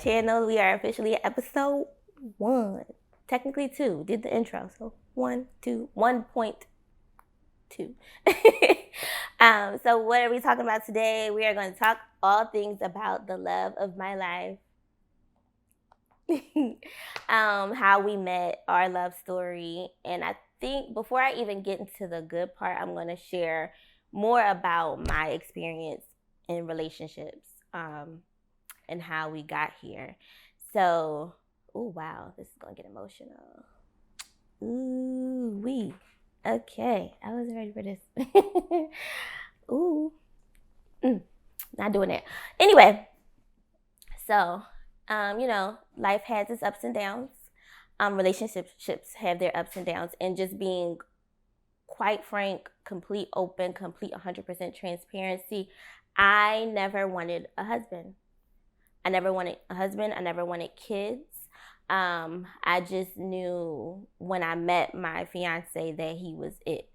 channel. We are officially at episode 1. Technically 2. Did the intro. So 1, 2, 1.2. So what are we talking about today? We are going to talk all things about the love of my life. How we met, our love story. And I think before I even get into the good part, I'm going to share more about my experience in relationships and how we got here. So, oh wow, this is going to get emotional. Ooh wee. Okay, I wasn't ready for this. Ooh. Not doing it. Anyway, so life has its ups and downs. Relationships have their ups and downs, and just being quite frank, complete open, complete 100% transparency. I never wanted a husband. I never wanted kids. I just knew when I met my fiance that he was it.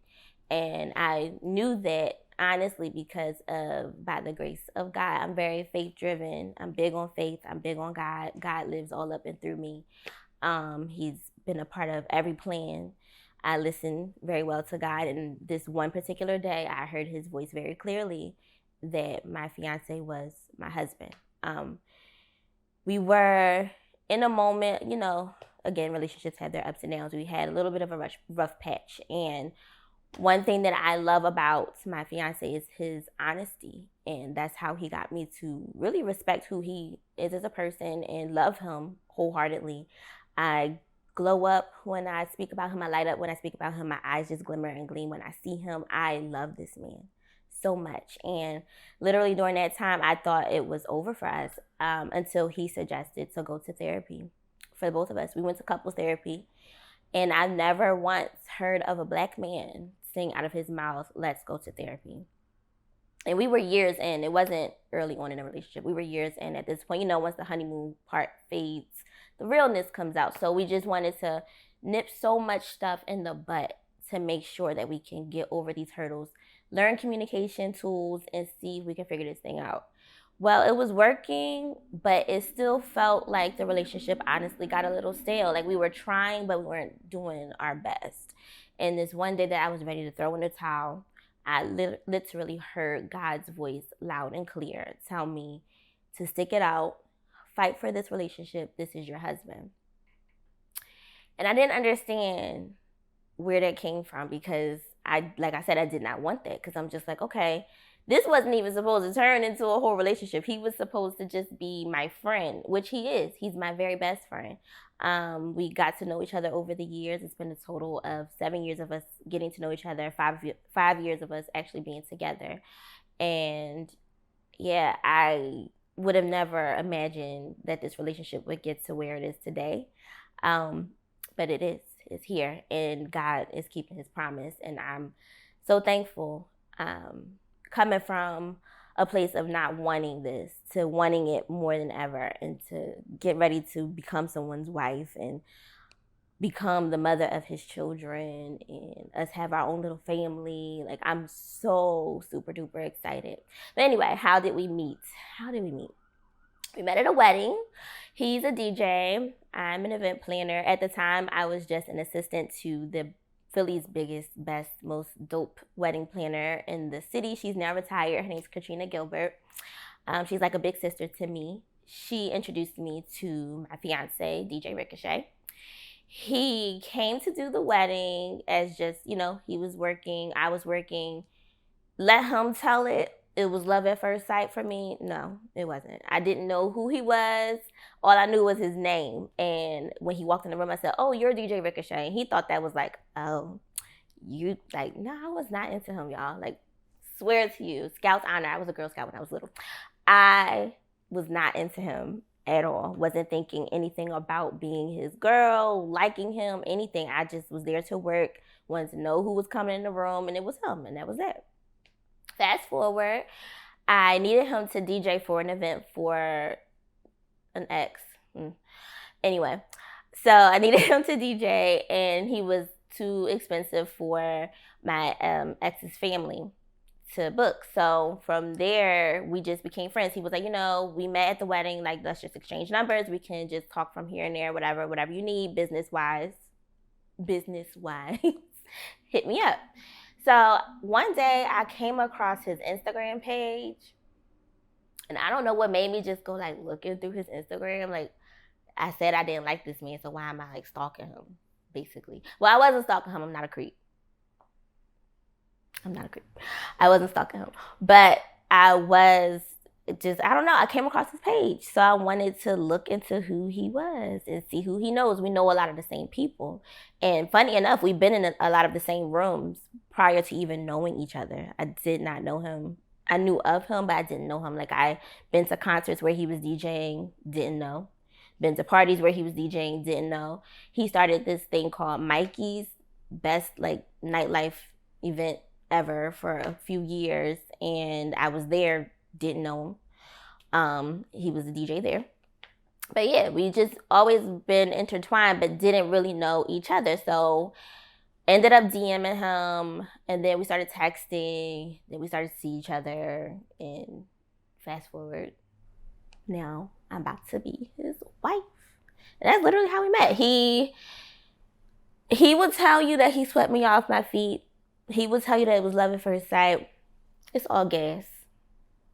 And I knew that honestly because of by the grace of God. I'm very faith driven. I'm big on faith. I'm big on God. God lives all up and through me. He's been a part of every plan. I listen very well to God, and this one particular day I heard his voice very clearly that my fiance was my husband. We were in a moment, again, relationships have their ups and downs. We had a little bit of a rough patch, and one thing that I love about my fiance is his honesty, and that's how he got me to really respect who he is as a person and love him wholeheartedly. I glow up when I speak about him. I light up when I speak about him. My eyes just glimmer and gleam when I see him. I love this man so much. And literally during that time, I thought it was over for us until he suggested to go to therapy for both of us. We went to couples therapy, and I never once heard of a black man saying out of his mouth, "Let's go to therapy." And we were years in. It wasn't early on in a relationship. We were years in at this point. Once the honeymoon part fades, the realness comes out. So we just wanted to nip so much stuff in the butt to make sure that we can get over these hurdles, learn communication tools, and see if we can figure this thing out. Well, it was working, but it still felt like the relationship honestly got a little stale. Like we were trying, but we weren't doing our best. And this one day that I was ready to throw in the towel, I literally heard God's voice loud and clear tell me to stick it out, fight for this relationship. This is your husband. And I didn't understand where that came from because like I said, I did not want that because I'm just like, okay, this wasn't even supposed to turn into a whole relationship. He was supposed to just be my friend, which he is. He's my very best friend. We got to know each other over the years. It's been a total of 7 years of us getting to know each other, 5 years of us actually being together. And yeah, I would have never imagined that this relationship would get to where it is today. But it is. It's here, and God is keeping his promise, and I'm so thankful. Coming from a place of not wanting this to wanting it more than ever, and to get ready to become someone's wife and become the mother of his children and us have our own little family. Like, I'm so super duper excited. But anyway, how did we meet? We met at a wedding. He's a DJ. I'm an event planner. At the time, I was just an assistant to the Philly's biggest, best, most dope wedding planner in the city. She's now retired. Her name's Katrina Gilbert. She's like a big sister to me. She introduced me to my fiance, DJ Ricochet. He came to do the wedding as just, he was working, I was working. Let him tell it. It was love at first sight for me. No, it wasn't. I didn't know who he was. All I knew was his name. And when he walked in the room, I said, "Oh, you're DJ Ricochet." And he thought that was like, "Oh, you like," no, I was not into him, y'all. Like, swear to you, Scout's honor. I was a Girl Scout when I was little. I was not into him at all. Wasn't thinking anything about being his girl, liking him, anything. I just was there to work, wanted to know who was coming in the room, and it was him, and that was it. Fast forward, I needed him to DJ for an event for an ex. Anyway, so I needed him to DJ, and he was too expensive for my ex's family to book. So from there, we just became friends. He was like, we met at the wedding. Like, let's just exchange numbers. We can just talk from here and there, whatever you need, business-wise. Hit me up. So one day I came across his Instagram page, and I don't know what made me just go like looking through his Instagram. Like, I said I didn't like this man, so why am I like stalking him, basically? Well, I wasn't stalking him. I'm not a creep. I wasn't stalking him. But I was just, I don't know, I came across his page. So I wanted to look into who he was and see who he knows. We know a lot of the same people. And funny enough, we've been in a lot of the same rooms prior to even knowing each other. I did not know him. I knew of him, but I didn't know him. Like, I been to concerts where he was DJing, didn't know. Been to parties where he was DJing, didn't know. He started this thing called Mikey's, best like nightlife event ever, for a few years, and I was there, didn't know him. He was a DJ there. But yeah, we just always been intertwined, but didn't really know each other. So ended up DMing him, and then we started texting, then we started to see each other, and fast forward, now I'm about to be his wife. And that's literally how we met. He would tell you that he swept me off my feet. He would tell you that it was love at first sight. It's all gas.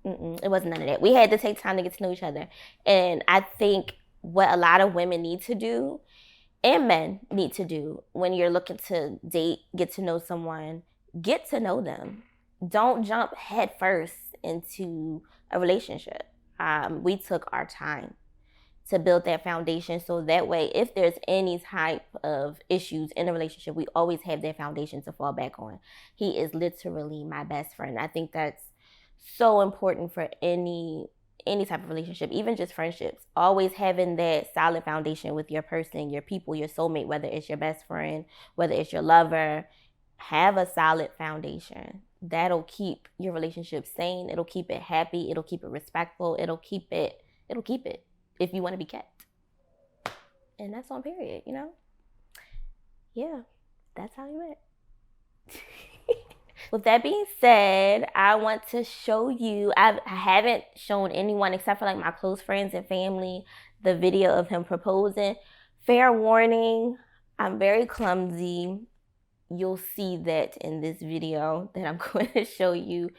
It wasn't none of that. We had to take time to get to know each other. And I think what a lot of women need to do, and men need to do, when you're looking to date, get to know someone, get to know them. Don't jump head first into a relationship. We took our time to build that foundation, so that way, if there's any type of issues in a relationship, we always have that foundation to fall back on. He is literally my best friend. I think that's so important for any type of relationship, even just friendships. Always having that solid foundation with your person, your people, your soulmate, whether it's your best friend, whether it's your lover. Have a solid foundation. That'll keep your relationship sane. It'll keep it happy. It'll keep it respectful. It'll keep it if you want to be kept. And that's on period, Yeah, that's how we met. With that being said, I want to show you, I haven't shown anyone except for like my close friends and family, the video of him proposing. Fair warning, I'm very clumsy. You'll see that in this video that I'm going to show you.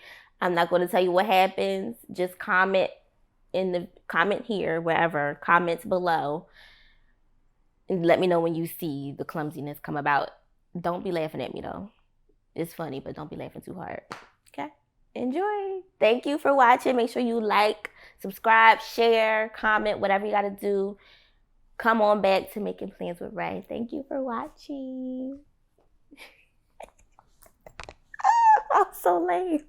I'm not going to tell you what happens. Just comment here, wherever, comments below, and let me know when you see the clumsiness come about. Don't be laughing at me though. It's funny, but don't be laughing too hard. Okay? Enjoy. Thank you for watching. Make sure you like, subscribe, share, comment, whatever you got to do. Come on back to Making Plans with Ray. Thank you for watching. I'm so lame.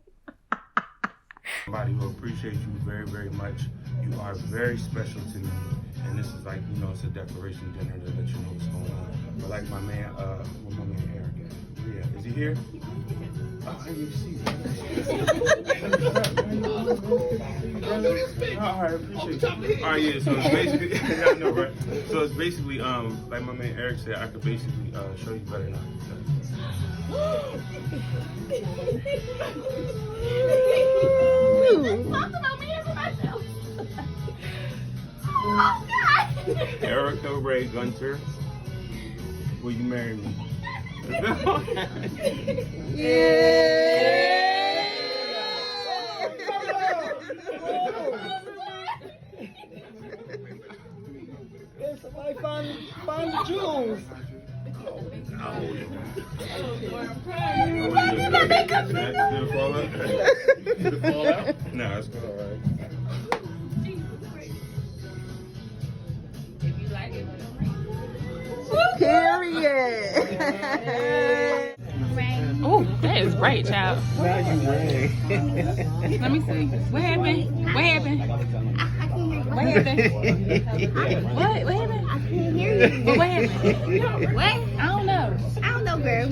Somebody who appreciate you very, very much. You are very special to me. And this is like, it's a decoration dinner to let you know what's going on. But like my man, Eric. Yeah, is he here? Oh, I didn't see you. All right, appreciate you. All right, yeah, so it's basically, I know, right? So it's basically, like my man Eric said, I could basically show you better now. Erica Ray Gunter, will you marry me? Yeah! There's somebody find the jewels. Did it fall out? Did it fall out? No, it's all right. Period. Oh, that is great, child. Now you rang. Let me see. What happened? What happened? What happened? What happened? I can't hear you. What happened? What? I don't know. I don't know, girl.